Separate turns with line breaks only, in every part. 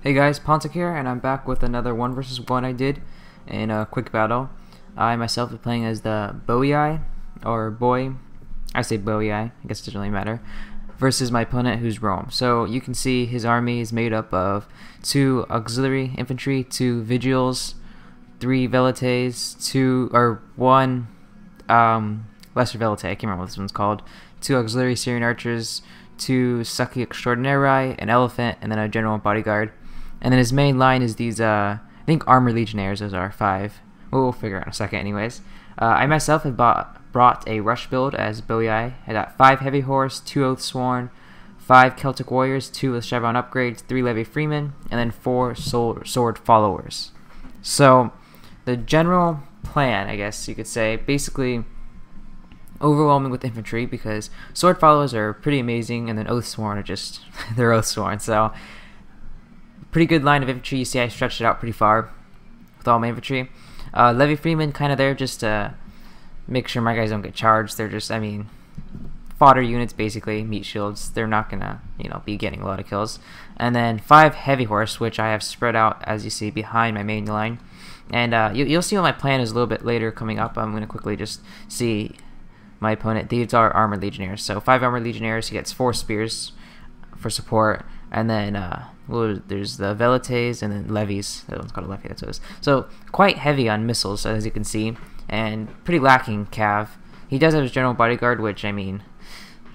Hey guys, Pontic here, and I'm back with another 1 versus 1 I did in a quick battle. I myself am playing as the Boii, or Boii, I say Boii, I guess it doesn't really matter, versus my opponent who's Rome. So you can see his army is made up of 2 auxiliary infantry, 2 vigiles, 3 velites, 1 lesser velite, I can't remember what this one's called, 2 auxiliary Syrian archers, 2 sucky extraordinari, an elephant, and then a general bodyguard. And then his main line is these, I think armor legionnaires, those are 5. We'll figure out in a second anyways. I myself have brought a rush build as Boii. I got 5 heavy horse, 2 oathsworn, 5 Celtic warriors, 2 with chevron upgrades, 3 levy freemen, and then 4 sword followers. So the general plan, I guess you could say, basically overwhelming with infantry because sword followers are pretty amazing, and then oathsworn are just they're oathsworn. So pretty good line of infantry. You see I stretched it out pretty far with all my infantry. Levy freemen kind of there just to make sure my guys don't get charged. They're just, I mean, fodder units basically, meat shields. They're not gonna, be getting a lot of kills. And then 5 heavy horse, which I have spread out as you see behind my main line. And you'll see what my plan is a little bit later coming up. I'm gonna quickly just see my opponent. These are armor legionnaires. So 5 armor legionnaires. He gets 4 spears for support, and then there's the velites and then levies. That one's called a levy, that's what it is. So quite heavy on missiles, as you can see, and pretty lacking cav. He does have his general bodyguard, which, I mean,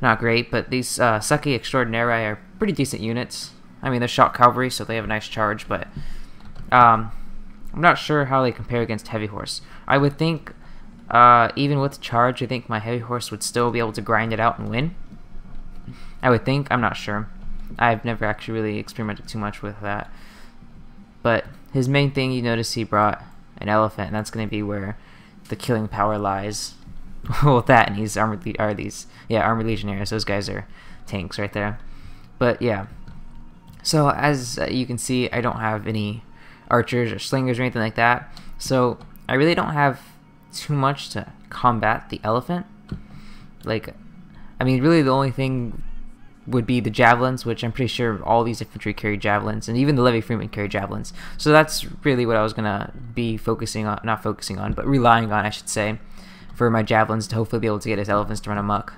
not great, but these sucky extraordinari are pretty decent units. I mean, they're shock cavalry, so they have a nice charge, but I'm not sure how they compare against heavy horse. I would think, even with charge, I think my heavy horse would still be able to grind it out and win. I would think. I'm not sure. I've never actually really experimented too much with that. But his main thing, you notice he brought an elephant, and that's going to be where the killing power lies. With that, and these armor legionnaires. Those guys are tanks right there. But yeah. So as you can see, I don't have any archers or slingers or anything like that. So I really don't have too much to combat the elephant. Like, I mean, really the only thing would be the javelins, which I'm pretty sure all these infantry carry javelins, and even the levy freemen carry javelins. So that's really what I was gonna be but relying on, I should say, for my javelins to hopefully be able to get his elephants to run amok.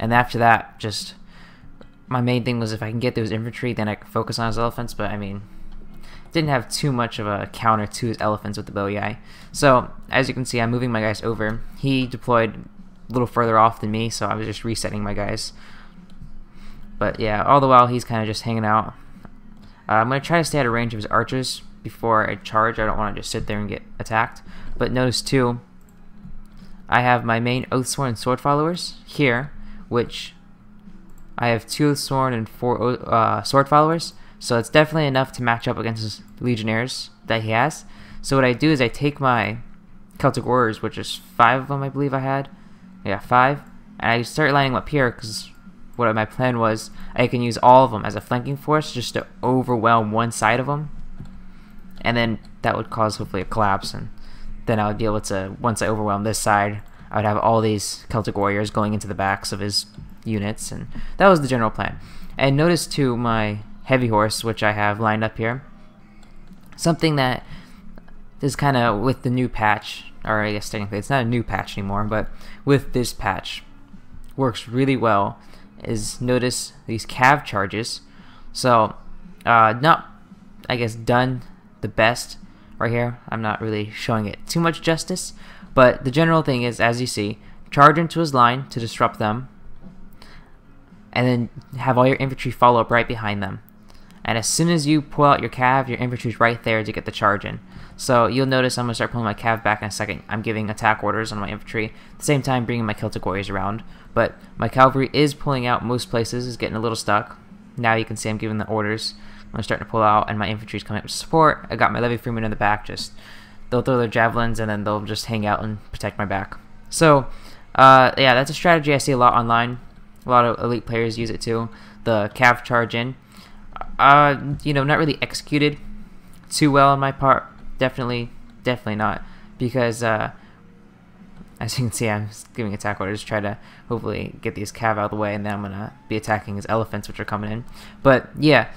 And after that, just my main thing was if I can get those infantry, then I can focus on his elephants. But I mean, didn't have too much of a counter to his elephants with the Boii. So as you can see, I'm moving my guys over. He deployed a little further off than me, so I was just resetting my guys. But yeah, all the while he's kind of just hanging out. I'm going to try to stay out of range of his archers before I charge. I don't want to just sit there and get attacked. But notice too, I have my main oathsworn and sword followers here, which I have 2 oathsworn and 4 sword followers. So it's definitely enough to match up against his legionnaires that he has. So what I do is I take my Celtic warriors, which is 5 of them I believe I had. Yeah, 5. And I start lining them up here because what my plan was, I can use all of them as a flanking force just to overwhelm one side of them, and then that would cause hopefully a collapse, and then I would be able to, once I overwhelm this side, I would have all these Celtic warriors going into the backs of his units, and that was the general plan. And notice too my heavy horse, which I have lined up here, something that is kind of with the new patch, or I guess technically it's not a new patch anymore, but with this patch works really well, is notice these cav charges. So not, I guess, done the best right here. I'm not really showing it too much justice, but the general thing is, as you see, charge into his line to disrupt them, and then have all your infantry follow up right behind them. And as soon as you pull out your cav, your infantry's right there to get the charge in. So you'll notice I'm going to start pulling my cav back in a second. I'm giving attack orders on my infantry, at the same time bringing my Celtic warriors around. But my cavalry is pulling out most places, is getting a little stuck. Now you can see I'm giving the orders. I'm starting to pull out, and my infantry's coming up to support. I got my levy freemen in the back. They'll throw their javelins, and then they'll just hang out and protect my back. So yeah, that's a strategy I see a lot online. A lot of elite players use it too. The cav charge in. Not really executed too well on my part. Definitely not, because as you can see, I'm giving attack orders to try to hopefully get these cav out of the way, and then I'm gonna be attacking his elephants, which are coming in. But yeah,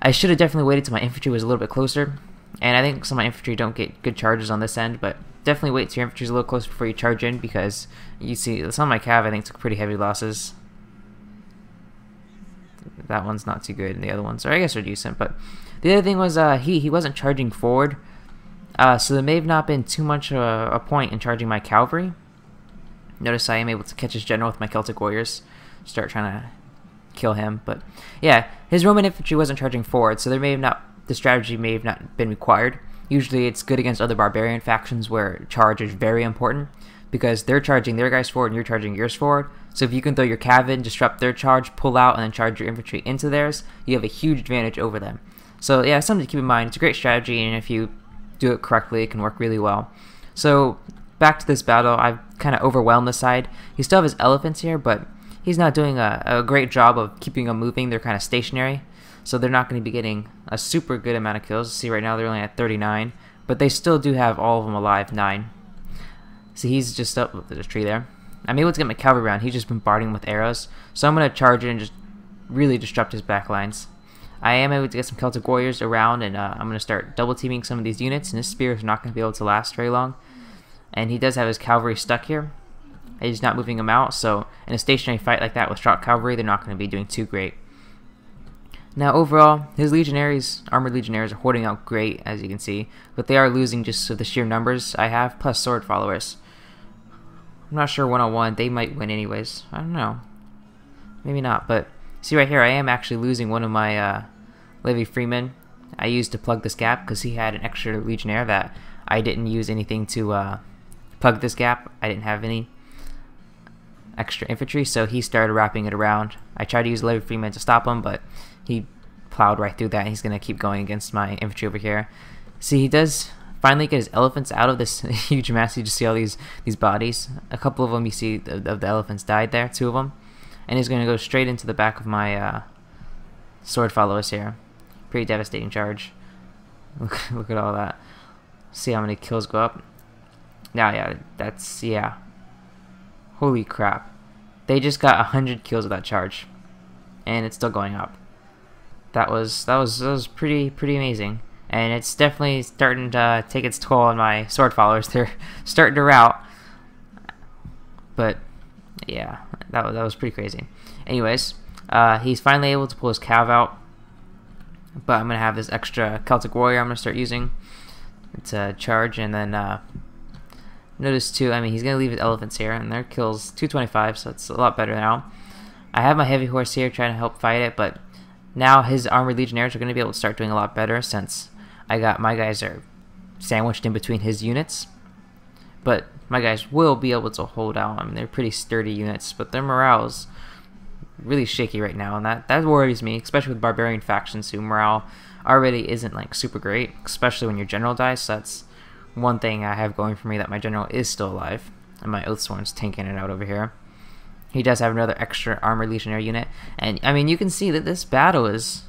I should have definitely waited till my infantry was a little bit closer, and I think some of my infantry don't get good charges on this end, but definitely wait till your infantry's a little closer before you charge in, because you see some of my cav I think took pretty heavy losses. That one's not too good, and the other ones are, I guess, are decent. But the other thing was he wasn't charging forward, so there may have not been too much a point in charging my cavalry. Notice I am able to catch his general with my Celtic warriors, start trying to kill him. But yeah, his Roman infantry wasn't charging forward, so the strategy may have not been required. Usually it's good against other barbarian factions where charge is very important, because they're charging their guys forward and you're charging yours forward. So if you can throw your cav in, disrupt their charge, pull out, and then charge your infantry into theirs, you have a huge advantage over them. So yeah, something to keep in mind. It's a great strategy, and if you do it correctly, it can work really well. So back to this battle, I've kind of overwhelmed the side. He still has his elephants here, but he's not doing a great job of keeping them moving. They're kind of stationary, so they're not going to be getting a super good amount of kills. See, right now they're only at 39, but they still do have all of them alive, 9. See, he's just up with the tree there. I'm able to get my cavalry around. He's just bombarding with arrows, so I'm going to charge in and just really disrupt his back lines. I am able to get some Celtic warriors around, and I'm going to start double teaming some of these units, and his spears are not going to be able to last very long. And he does have his cavalry stuck here. He's not moving them out, so in a stationary fight like that with shot cavalry, they're not going to be doing too great. Now overall, his legionaries, armored legionaries, are holding out great, as you can see, but they are losing just with the sheer numbers I have, plus sword followers. I'm not sure one-on-one, they might win anyways. I don't know. Maybe not, but see right here, I am actually losing one of my Levy Freeman. I used to plug this gap because he had an extra legionnaire that I didn't use anything to plug this gap. I didn't have any extra infantry, so he started wrapping it around. I tried to use Levy Freeman to stop him, but he plowed right through that, and he's going to keep going against my infantry over here. See, he does finally get his elephants out of this huge mess. You just see all these bodies. A couple of them you see of the elephants died there, 2 of them. And he's going to go straight into the back of my sword followers here. Pretty devastating charge. Look at all that. See how many kills go up. Now, yeah, that's, yeah. Holy crap. They just got 100 kills with that charge. And it's still going up. That was pretty amazing. And it's definitely starting to take its toll on my sword followers. They're starting to rout. But yeah, that was pretty crazy. Anyways, he's finally able to pull his cav out. But I'm going to have this extra Celtic warrior I'm going to start using. It's a charge, and then notice too, I mean, he's going to leave his elephants here, and their kills 225, so it's a lot better now. I have my heavy horse here trying to help fight it, but now his armored legionnaires are going to be able to start doing a lot better, since I got my guys are sandwiched in between his units. But my guys will be able to hold out. I mean, they're pretty sturdy units, but their morale's really shaky right now, and that worries me, especially with barbarian factions who morale already isn't like super great, especially when your general dies. So that's one thing I have going for me, that my general is still alive, and my Oathsworn's tanking it out over here. He does have another extra armored legionnaire unit, and I mean, you can see that this battle is,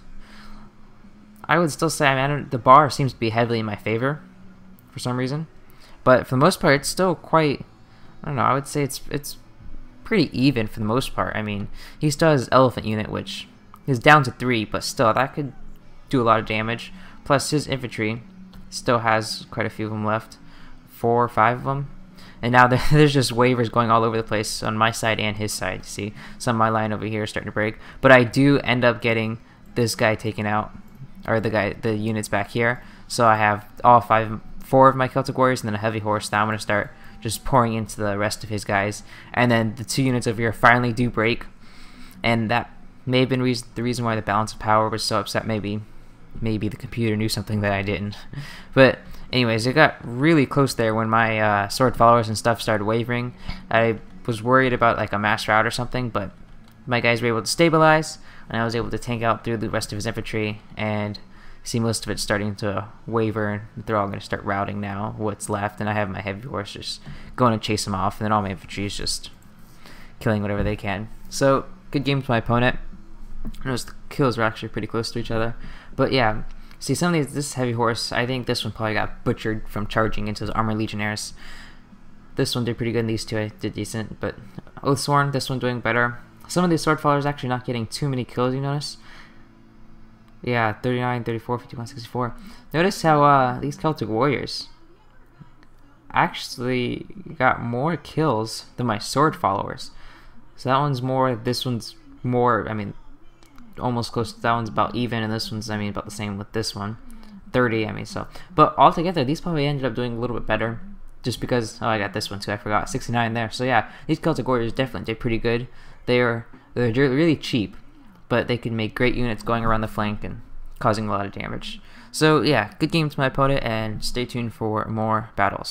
I would still say, I mean, the bar seems to be heavily in my favor for some reason, but for the most part, it's still quite, I don't know, I would say it's pretty even for the most part. I mean, he still has his elephant unit, which is down to 3, but still, that could do a lot of damage. Plus, his infantry still has quite a few of them left, 4 or 5 of them. And now there's just waivers going all over the place on my side and his side. You see, some of my line over here is starting to break, but I do end up getting this guy taken out, or the units back here. So I have all 4 of my Celtic warriors and then a heavy horse. Now I'm going to start just pouring into the rest of his guys, and then the 2 units over here finally do break, and that may have been the reason why the balance of power was so upset. Maybe the computer knew something that I didn't. But anyways, it got really close there when my sword followers and stuff started wavering. I was worried about like a mass rout or something, but my guys were able to stabilize, and I was able to tank out through the rest of his infantry and see most of it starting to waver, and they're all going to start routing now, what's left, and I have my heavy horse just going to chase them off, and then all my infantry is just killing whatever they can. So, good game to my opponent. Notice the kills were actually pretty close to each other. But yeah, see, some of these, this heavy horse, I think this one probably got butchered from charging into his armored legionnaires. This one did pretty good, and these 2 I did decent, but Oathsworn, this one doing better. Some of these sword followers actually not getting too many kills, you notice. Yeah, 39, 34, 51, 64. Notice how these Celtic Warriors actually got more kills than my sword followers. So that one's more, this one's more, I mean, almost close. That one's about even, and this one's, I mean, about the same with this one. 30, I mean, so. But altogether, these probably ended up doing a little bit better. Just because, oh, I got this one too, I forgot. 69 there. So yeah, these Celtic Warriors definitely did pretty good. They're really cheap, but they can make great units going around the flank and causing a lot of damage. So yeah, good game to my opponent, and stay tuned for more battles.